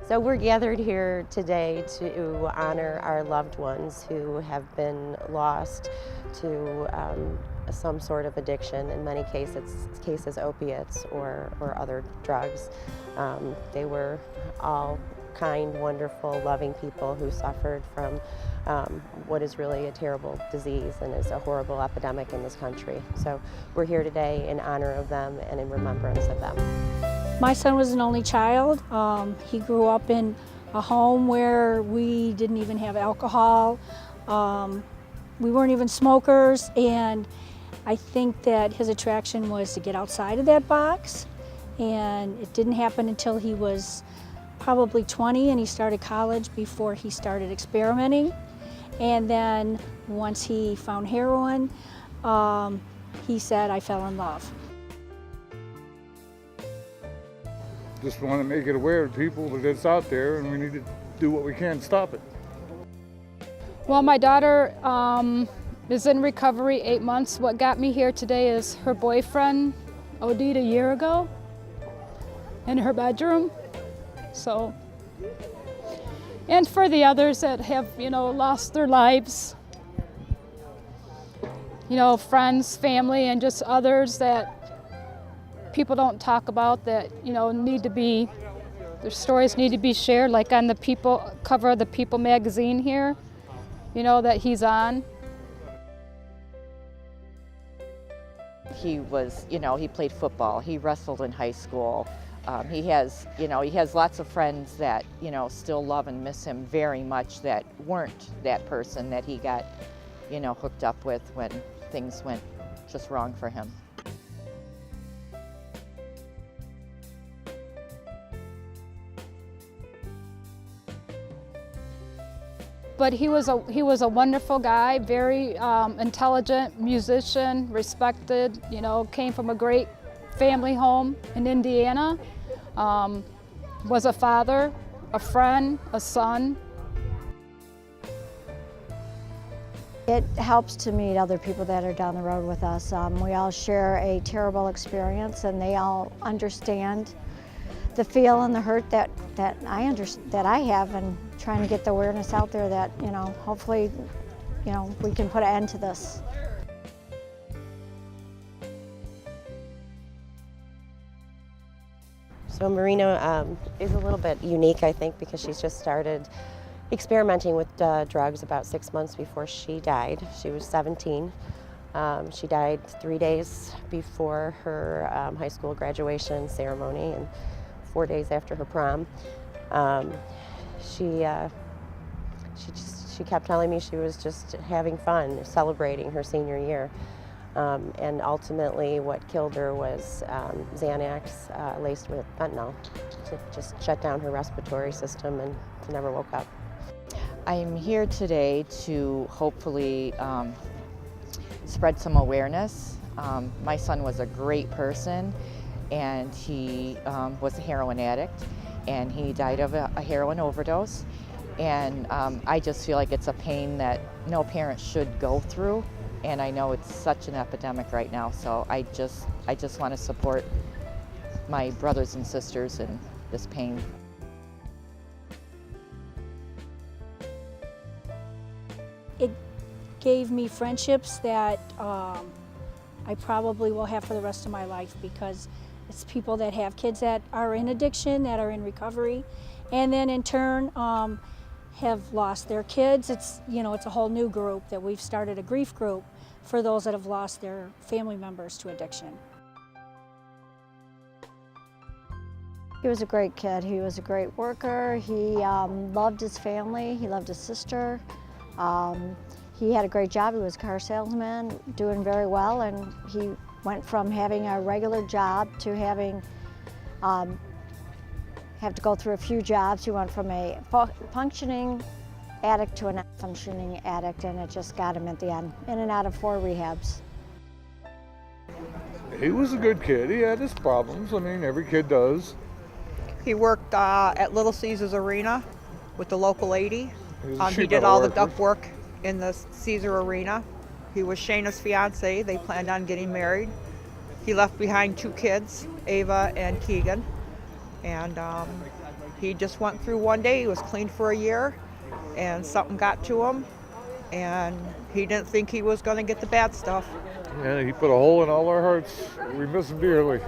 So we're gathered here today to honor our loved ones who have been lost to some sort of addiction. In many cases opiates or other drugs. They were all kind, wonderful, loving people who suffered from what is really a terrible disease and is a horrible epidemic in this country. So we're here today in honor of them and in remembrance of them. My son was an only child. He grew up in a home where we didn't even have alcohol. We weren't even smokers, and I think that his attraction was to get outside of that box, and it didn't happen until he was probably 20 and he started college before he started experimenting. And then once he found heroin, he said, "I fell in love." Just want to make it aware to people that it's out there and we need to do what we can to stop it. Well, my daughter is in recovery 8 months. What got me here today is her boyfriend OD'd a year ago in her bedroom. So, and for the others that have, lost their lives, friends, family, and just others that people don't talk about that, their stories need to be shared, like on the cover of the People magazine here, that he's on. He was, he played football, he wrestled in high school. He has lots of friends that, still love and miss him very much that weren't that person that he got, hooked up with when things went just wrong for him. But he was a wonderful guy, very intelligent musician, respected, came from a great family home in Indiana, was a father, a friend, a son. It helps to meet other people that are down the road with us. We all share a terrible experience and they all understand the feel and the hurt that I have, and trying to get the awareness out there that, hopefully, we can put an end to this. So Marina is a little bit unique, I think, because she's just started experimenting with drugs about 6 months before she died. She was 17. She died 3 days before her high school graduation ceremony and 4 days after her prom. She kept telling me she was just having fun, celebrating her senior year. And ultimately what killed her was Xanax laced with fentanyl to just shut down her respiratory system, and she never woke up. I'm here today to hopefully spread some awareness. My son was a great person, and he was a heroin addict, and he died of a heroin overdose. And I just feel like it's a pain that no parent should go through. And I know it's such an epidemic right now, so I just want to support my brothers and sisters in this pain. It gave me friendships that I probably will have for the rest of my life, because it's people that have kids that are in addiction, that are in recovery, and then in turn have lost their kids. It's a whole new group that we've started, a grief group for those that have lost their family members to addiction. He was a great kid. He was a great worker. He loved his family. He loved his sister. He had a great job. He was a car salesman, doing very well, and he went from having a regular job to having have to go through a few jobs. He went from a functioning addict to a non-functioning addict, and it just got him at the end, in and out of 4 rehabs. He was a good kid. He had his problems. I mean, every kid does. He worked at Little Caesars Arena with the local lady. He He did all the duct work in the Caesar Arena. He was Shayna's fiance. They planned on getting married. He left behind 2 kids, Ava and Keegan. And He just went through one day. He was clean for a year, and something got to him, and he didn't think he was going to get the bad stuff. Yeah, he put a hole in all our hearts. We miss him dearly.